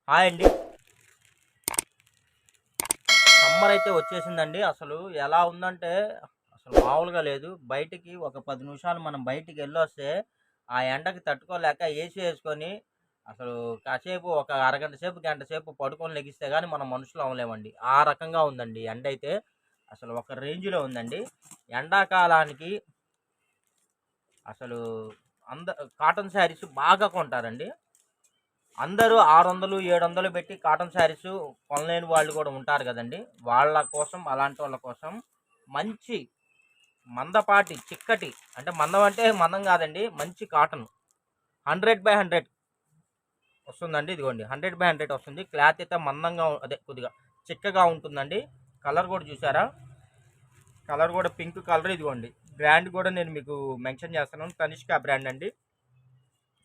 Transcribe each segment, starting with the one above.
Hi అండి. Summer అయితే వచ్చేసిందండి. అసలు ఎలా ఉందంటే అసలు మామూలుగా లేదు. బయటికి ఒక 10 నిమిషాలు మనం బయటికెళ్ళొస్తే ఆ ఎండకి తట్టుకోలేక ఏసీ యేసుకొని అసలు కాసేపు ఒక అరగంట సేపు, గంట సేపు పడుకొని లెగిస్తే గాని మనం మనుషులం అవ్వలేమండి. ఆ రకంగా ఉందండి ఎండైతే. అసలు ఒక రేంజ్‌లో ఉందండి. ఎండాకాలానికి అసలు అంద కాటన్ శారీస్ బాగా కొంటారండి. అందరూ 600, 700 పెట్టి కాటన్ శారీస్ కొనలేని వాళ్ళు కూడా ఉంటారు కదండీ! వాళ్ళ కోసం అలాంటి వాళ్ళ కోసం మంచి మందపాటి చిక్కటి అంటే మందం అంటే మందం కాదండి. మంచి కాటన్ 100/100 వస్తుందండి. ఇదిగోండి 100/100 వస్తుంది. క్లాత్ అయితే మందంగా అదే కొద్దిగా చిక్కగా ఉంటుందండి. కలర్ కూడా చూసారా? కలర్ కూడా పింక్ కలర్ ఇదిగోండి. బ్రాండ్ కూడా నేను మీకు మెన్షన్ చేస్తున్నాను. తనిష్క బ్రాండ్ అండి.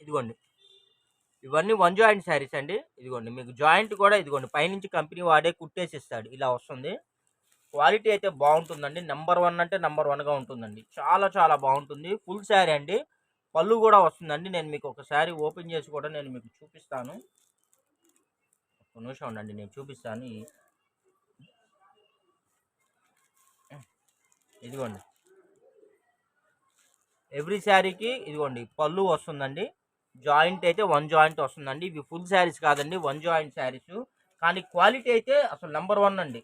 ఇదిగోండి. ఇవన్నీ వన్ జాయింట్ శారీస్ అండి. ఇదిగోండి మీకు జాయింట్ కూడా ఇదిగోండి పైనుంచి కంపెనీ వాడే కుట్టేసి ఇస్తాడు. ఇలా వస్తుంది. క్వాలిటీ అయితే బాగుంటుందండి. నెంబర్ 1 అంటే నెంబర్ 1గా ఉంటుందండి. చాలా చాలా బాగుంటుంది. ఫుల్ శారీ అండి. పళ్ళు కూడా వస్తుందండి. నేను మీకు ఒకసారి ఓపెన్ చేసి కూడా నేను మీకు చూపిస్తాను. ఒక నిమిషం ఉండండి, నేను చూపిస్తాను. ఇదిగోండి ఎవ్రీ శారీకి ఇదిగోండి పళ్ళు వస్తుందండి. జాయింట్ అయితే వన్ జాయింట్ వస్తుందండి. ఇవి ఫుల్ శారీస్ కాదండి, వన్ జాయింట్ శారీస్. కానీ క్వాలిటీ అయితే అసలు నెంబర్ 1 అండి.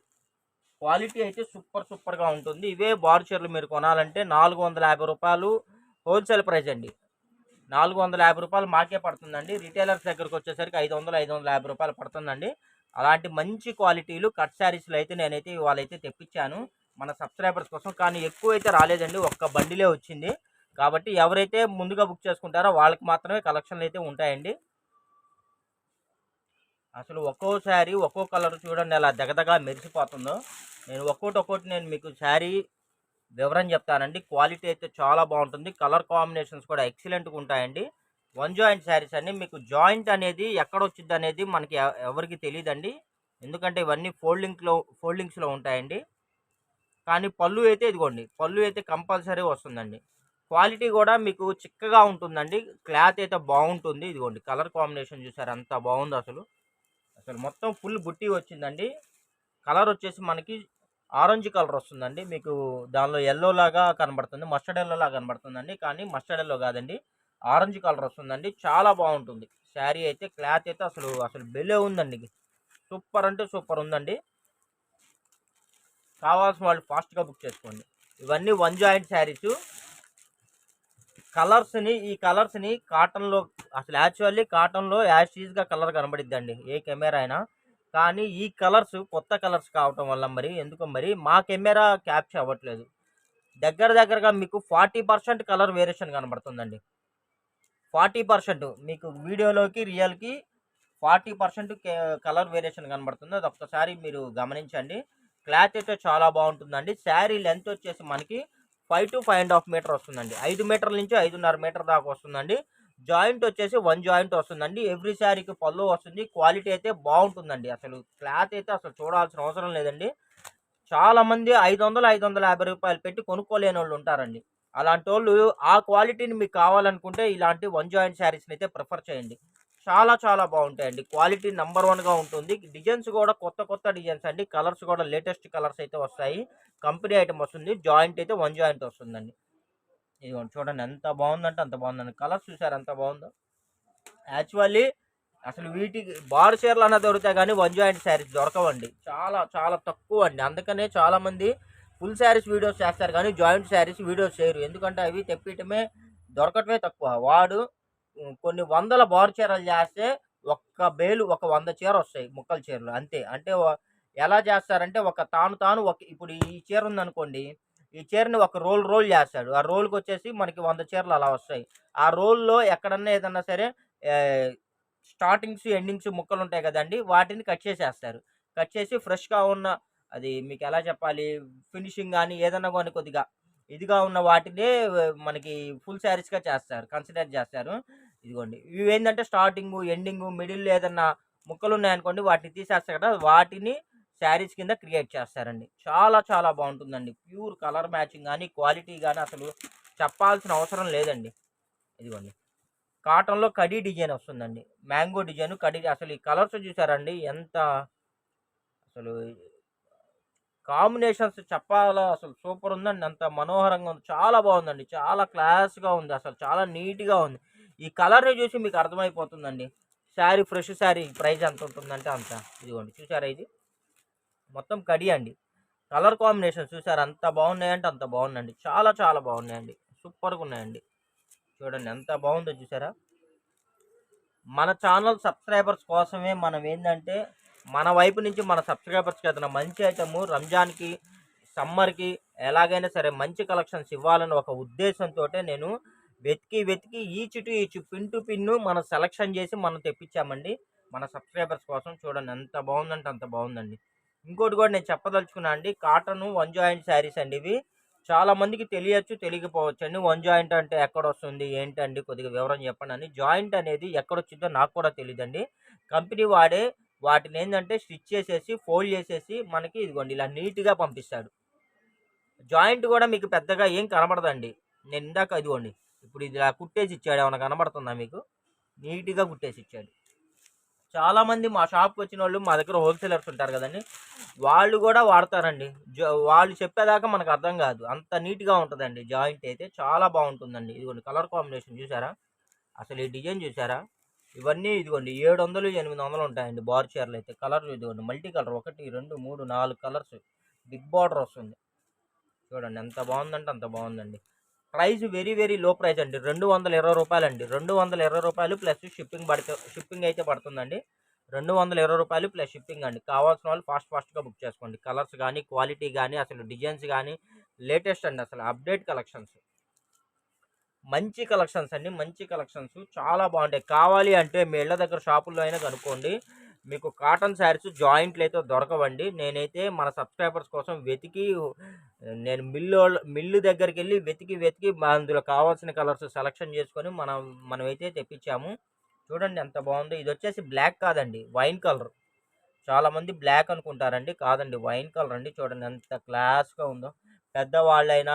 క్వాలిటీ అయితే సూపర్‌గా ఉంటుంది. ఇవే బారు చీరలు మీరు కొనాలంటే రూ. 450 హోల్‌సేల్ ప్రైస్ అండి. రూ. 450 మాకే పడుతుందండి. రిటైలర్స్ దగ్గరకొచ్చేసరికి రూ. 500, రూ. 550 పడుతుందండి. అలాంటి మంచి క్వాలిటీలు కట్ శారీస్‌లో అయితే నేనైతే ఇవాళైతే తెప్పించాను మన సబ్స్క్రైబర్స్ కోసం. కానీ ఎక్కువైతే రాలేదండి. ఒక్క బండిలే వచ్చింది. కాబట్టి ఎవరైతే ముందుగా బుక్ చేసుకుంటారో వాళ్ళకి మాత్రమే కలెక్షన్‌లు అయితే ఉంటాయండి. అసలు ఒక్కో శారీ ఒక్కో కలర్ చూడండి ఎలా దగదగా మెరిసిపోతుందో. నేను ఒక్కోటి నేను మీకు శారీ వివరం చెప్తానండి. క్వాలిటీ అయితే చాలా బాగుంటుంది. కలర్ కాంబినేషన్స్ కూడా ఎక్సలెంట్‌గా ఉంటాయండి. వన్ జాయింట్ శారీస్ అండి. మీకు జాయింట్ అనేది ఎక్కడొచ్చిద్ది అనేది మనకి ఎవరికీ తెలీదండి. ఎందుకంటే ఇవన్నీ ఫోల్డింగ్స్‌లో ఉంటాయండి. కానీ పళ్ళు అయితే ఇదిగోండి. పళ్ళు అయితే కంపల్సరీ వస్తుందండి. క్వాలిటీ కూడా మీకు చిక్కగా ఉంటుందండి. క్లాత్ అయితే బాగుంటుంది. ఇదిగోండి కలర్ కాంబినేషన్ చూసారా ఎంత బాగుందో అసలు. అసలు మొత్తం ఫుల్ బుట్టి వచ్చిందండి. కలర్ వచ్చేసి మనకి ఆరెంజ్ కలర్ వస్తుందండి. మీకు దానిలో యెల్లో లాగా కనబడుతుంది. మస్టర్డ్ యెల్లో లాగా కనబడుతుందండి. కానీ మస్టర్డ్ యెల్లో కాదండి. ఆరెంజ్ కలర్ వస్తుందండి. చాలా బాగుంటుంది. శారీ అయితే క్లాత్ అయితే అసలు భలే ఉందండి. సూపర్ అంటే సూపర్ ఉందండి. కావాల్సిన వాళ్ళు ఫాస్ట్‌గా బుక్ చేసుకోండి. ఇవన్నీ వన్ జాయింట్ శారీసు. ఈ కలర్స్‌ని కాటన్‌లో అసలు యాక్చువల్లీ కాటన్‌లో యాజ్ టీజ్‌గా కలర్ కనబడిద్దండి ఏ కెమెరా అయినా. కానీ ఈ కలర్స్ కొత్త కలర్స్ కావటం వల్ల మరి ఎందుకో మరి మా కెమెరా క్యాప్చర్ అవ్వట్లేదు. దగ్గరగా మీకు 40% కలర్ వేరియేషన్ కనబడుతుందండి. 40% మీకు వీడియోలోకి రియల్‌కి 40% కలర్ వేరియేషన్ కనబడుతుంది. అదొక్కసారి మీరు గమనించండి. క్లాత్ అయితే చాలా బాగుంటుందండి. శారీ లెంత్ వచ్చేసి మనకి 5-5.5 మీటర్ వస్తుందండి. 5 మీటర్ల నుంచి 5.5 మీటర్ దాకా వస్తుందండి. జాయింట్ వచ్చేసి వన్ జాయింట్ వస్తుందండి. ఎవ్రీ శారీకి పళ్ళు వస్తుంది. క్వాలిటీ అయితే బాగుంటుందండి. అసలు క్లాత్ అయితే అసలు చూడాల్సిన అవసరం లేదండి. చాలామంది 500, రూ. 550 పెట్టి కొనుక్కోలేనోళ్ళు ఉంటారండి. అలాంటోళ్ళు ఆ క్వాలిటీని మీకు కావాలనుకుంటే ఇలాంటి వన్ జాయింట్ శారీస్‌ని అయితే ప్రిఫర్ చేయండి. చాలా బాగుంటాయండి. క్వాలిటీ నంబర్ 1గా ఉంటుంది. డిజైన్స్ కూడా కొత్త డిజైన్స్ అండి. కలర్స్ కూడా లేటెస్ట్ కలర్స్ అయితే వస్తాయి. కంపెనీ ఐటెమ్ వస్తుంది. జాయింట్ అయితే వన్ జాయింట్ వస్తుందండి. ఇదిగోండి చూడండి ఎంత బాగుందంటే అంత బాగుందండి. కలర్స్ చూసారా ఎంత బాగుందో. యాక్చువల్లీ అసలు వీటికి బారు చీరలు అన్నా దొరుకుతాయి కానీ వన్ జాయింట్ శారీస్ దొరకవండి. చాలా తక్కువ అండి. అందుకనే చాలామంది ఫుల్ శారీస్ వీడియోస్ చేస్తారు కానీ జాయింట్ శారీస్ వీడియోస్ చేయరు. ఎందుకంటే అవి తెప్పియటమే దొరకటమే తక్కువ. వాడు కొన్ని వందల బారు చీరలు చేస్తే ఒక 100 చీర వస్తాయి ముక్కల చీరలు అంతే. అంటే ఎలా చేస్తారంటే తాను ఇప్పుడు ఈ చీర ఉందనుకోండి. ఈ చీరని ఒక రోల్ చేస్తాడు. ఆ రోల్‌కి వచ్చేసి మనకి 100 చీరలు అలా వస్తాయి. ఆ రోల్‌లో ఎక్కడన్నా ఏదన్నా సరే ఆహ్, స్టార్టింగ్స్, ఎండింగ్స్ ముక్కలుంటాయి కదండీ! వాటిని కట్ చేసేస్తారు. కట్ చేసి ఫ్రెష్‌గా ఉన్న అది మీకెలా చెప్పాలి? ఫినిషింగ్ గాని ఏదన్నా గాని కొద్దిగా ఇదిగా ఉన్న వాటినే మనకి ఫుల్ శారీస్‌గా చేస్తారు. కన్సిడర్ చేస్తారు. ఇదిగోండి. ఇవేందంటే స్టార్టింగు, ఎండింగు, మిడిల్‌లో ఏదన్నా ముక్కలున్నాయనుకోండి వాటిని తీసేస్తారు కదా! వాటిని శారీస్ కింద క్రియేట్ చేస్తారండి. చాలా బావుంటుందండి. ప్యూర్ కలర్ మ్యాచింగ్ గాని, క్వాలిటీ గాని అసలు చెప్పాల్సిన అవసరం లేదండి. ఇదిగోండి. కాటన్‌లో కడీ డిజైన్ వస్తుందండి. మ్యాంగో డిజైన్, కడీ అసలు ఈ కలర్స్ చూసారండి ఎంత అసలు కాంబినేషన్స్ చెప్పాలా అసలు సూపర్ ఉందండి. అంత మనోహరంగా ఉంది. చాలా బాగుందండి. చాలా క్లాస్‌గా ఉంది. అసలు చాలా నీట్‌గా ఉంది. ఈ కలర్‌ని చూసి మీకు అర్థమైపోతుందండి. శారీ ఫ్రెష్ శారీ ప్రైస్ ఎంత ఉంటుందంటే అంత. ఇదిగోండి చూసారా ఇది? మొత్తం కడీ అండి. కలర్ కాంబినేషన్ చూసారా? అంత బాగున్నాయంటే అంత బాగుందండి. చాలా చాలా బాగున్నాయండి. సూపర్‌గా ఉన్నాయండి. చూడండి ఎంత బాగుందో చూసారా? మన ఛానల్ సబ్స్క్రైబర్స్ కోసమే మనం ఏందంటే, మన వైపు నుంచి మన సబ్స్క్రైబర్స్‌కి ఏదైనా మంచి ఐటెము రంజాన్‌కి, సమ్మర్‌కి ఎలాగైనా సరే మంచి కలెక్షన్స్ ఇవ్వాలని ఒక ఉద్దేశంతోటే నేను వెతికి each to each pin to pin మనం సెలక్షన్ చేసి మనం తెప్పించామండి. మన సబ్స్క్రైబర్స్ కోసం చూడండి ఎంత బాగుందంటే అంత బాగుందండి. ఇంకోటి కూడా నేను చెప్పదలుచుకున్నా అండి. కాటను వన్ జాయింట్ శారీస్ అండి ఇవి. చాలా మందికి తెలియచ్చు, తెలియకపోవచ్చండి. వన్ జాయింట్ అంటే ఎక్కడొస్తుంది? ఏంటండి? కొద్దిగా వివరం చెప్పండని. జాయింట్ అనేది ఎక్కడొచ్చిద్దో నాకు కూడా తెలీదండి. కంపెనీ వాడే వాటినేందంటే స్టిచ్ చేసేసి, ఫోల్డ్ చేసేసి మనకి ఇదిగోండి ఇలా నీట్‌గా పంపిస్తాడు. జాయింట్ గూడా మీకు పెద్దగా ఏం కనపడదండి. నేను ఇందాక ఇదిగోండి, ఇప్పుడు ఇది ఇలా కుట్టేసి ఇచ్చాడు. ఏమన్నా కనపడుతుందా మీకు? నీట్‌గా కుట్టేసి ఇచ్చాడు. చాలామంది మా షాప్‌కొచ్చినోళ్ళు మా దగ్గర హోల్‌సేలర్స్ ఉంటారు గదండీ! వాళ్ళు గూడా వాడతారండి. వాళ్ళు చెప్పేదాకా మనకు అర్థం గాదు. అంత నీట్‌గా ఉంటదండి జాయింట్ అయితే. చాలా బావుంటుందండి. ఇదిగోండి కలర్ కాంబినేషన్ జూసారా? అసలు ఈ డిజైన్ జూసారా? ఇవన్నీ ఇదిగోండి 700, 800 ఉంటాయండి బార్ చీరలైతే. కలర్ ఇదిగోండి multi colour 1, 2, 3, 4 colours. Big border వస్తుంది. చూడండి ఎంత బావుందంటే అంత బావుందండి. Price very very low price అండి. రూ. 220 అండి. రూ. 220 ప్లస్ షిప్పింగ్ అయితే పడుతుందండి. రూ. 220 ప్లస్ షిప్పింగ్ అండి. కావాల్సిన వాళ్ళు ఫాస్ట్‌గా బుక్ చేసుకోండి. కలర్స్ గానీ, క్వాలిటీ గానీ, అసలు డిజైన్స్ గానీ లేటెస్ట్ అండి అసలు అప్‌డేట్ కలెక్షన్స్. మంచి కలెక్షన్స్ అండి. మంచి కలెక్షన్స్ చాలా బావుంటాయి. కావాలి అంటే మీ ఇళ్ళ దగ్గర షాపుల్లో అయినా కనుక్కోండి. మీకు కాటన్ శారీస్ జాయింట్‌లయితే దొరకవండి. నేనైతే మన సబ్స్క్రైబర్స్ కోసం వెతికి నేను మిల్లు దగ్గరికెళ్ళి వెతికి అందులో కావాల్సిన కలర్స్ సెలక్షన్ చేసుకొని మనమైతే తెప్పించాము. చూడండి ఎంత బావుందో. ఇదొచ్చేసి బ్లాక్ కాదండి. Wine colour. చాలామంది బ్లాక్ అనుకుంటారండి. కాదండి వైన్ కలర్ అండి. చూడండి ఎంత క్లాస్‌గా ఉందో. పెద్దవాళ్ళైనా,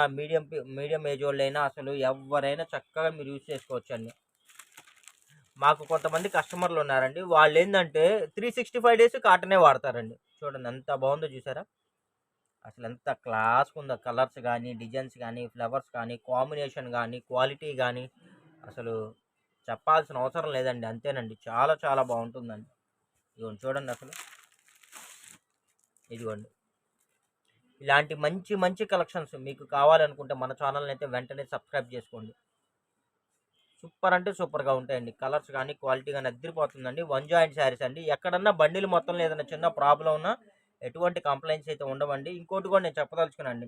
మీడియం ఏజ్ వాళ్ళైనా అసలు ఎవ్వరైనా చక్కగా మీరు యూజ్ చేసుకోవచ్చండి. మాకు కొంతమంది కస్టమర్లు ఉన్నారండి. వాళ్ళేందంటే 365 డేస్ కాటనే వాడతారండి. చూడండి ఎంత బాగుందో చూసారా? అసలు ఎంత క్లాస్‌గా ఉందో కలర్స్ గానీ, డిజైన్స్ గానీ, ఫ్లవర్స్ కానీ, కాంబినేషన్ గానీ, క్వాలిటీ గానీ అసలు చెప్పాల్సిన అవసరం లేదండి. అంతేనండి. చాలా చాలా బాగుంటుందండి. ఇదిగోండి చూడండి అసలు. ఇదిగోండి. ఇలాంటి మంచి మంచి కలెక్షన్స్ మీకు కావాలనుకుంటే మన ఛానల్‌ని అయితే వెంటనే సబ్స్క్రైబ్ చేసుకోండి. సూపర్ అంటే సూపర్‌గా ఉంటాయండి. కలర్స్ గానీ, క్వాలిటీ గానీ అద్దిరిపోతుందండి. వన్ జాయింట్ శారీస్ అండి. ఎక్కడన్నా బండిల్ మొత్తంలో ఏదైనా చిన్న ప్రాబ్లమ్ ఉన్నా ఎటువంటి కంప్లెయింట్స్ అయితే ఉండవండి. ఇంకోటి కూడా నేను చెప్పదలుచుకున్నానండి.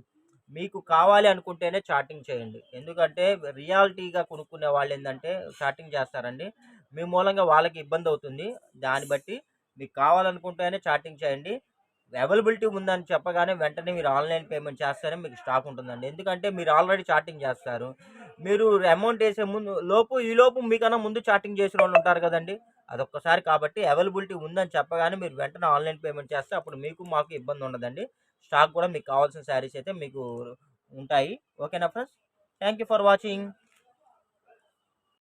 మీకు కావాలి అనుకుంటేనే చాటింగ్ చేయండి. ఎందుకంటే రియాలిటీగా కొనుక్కునే వాళ్ళేందంటే చాటింగ్ చేస్తారండి. మీ మూలంగా వాళ్ళకి ఇబ్బందవుతుంది. దాన్ని బట్టి మీకు కావాలనుకుంటేనే చాటింగ్ చేయండి. అవైలబిలిటీ ఉందని చెప్పగానే వెంటనే మీరు ఆన్‌లైన్ పేమెంట్ చేస్తేనే మీకు స్టాక్ ఉంటుందండి. ఎందుకంటే మీరు ఆల్రెడీ చాటింగ్ చేస్తారు. మీరు అమౌంట్ ఏసే ఈలోపు మీకన్నా ముందు చాటింగ్ చేసినోళ్ళు ఉంటారు కదండీ! అదొక్కసారి కాబట్టి అవైలబిలిటీ ఉందని చెప్పగానే మీరు వెంటనే ఆన్‌లైన్ పేమెంట్ చేస్తే అప్పుడు మీకు, మాకు ఇబ్బందుండదండి. స్టాక్ కూడా మీకు కావాల్సిన శారీస్ అయితే మీకు ఉంటాయి. ఓకేనా friends? Thank you for watching.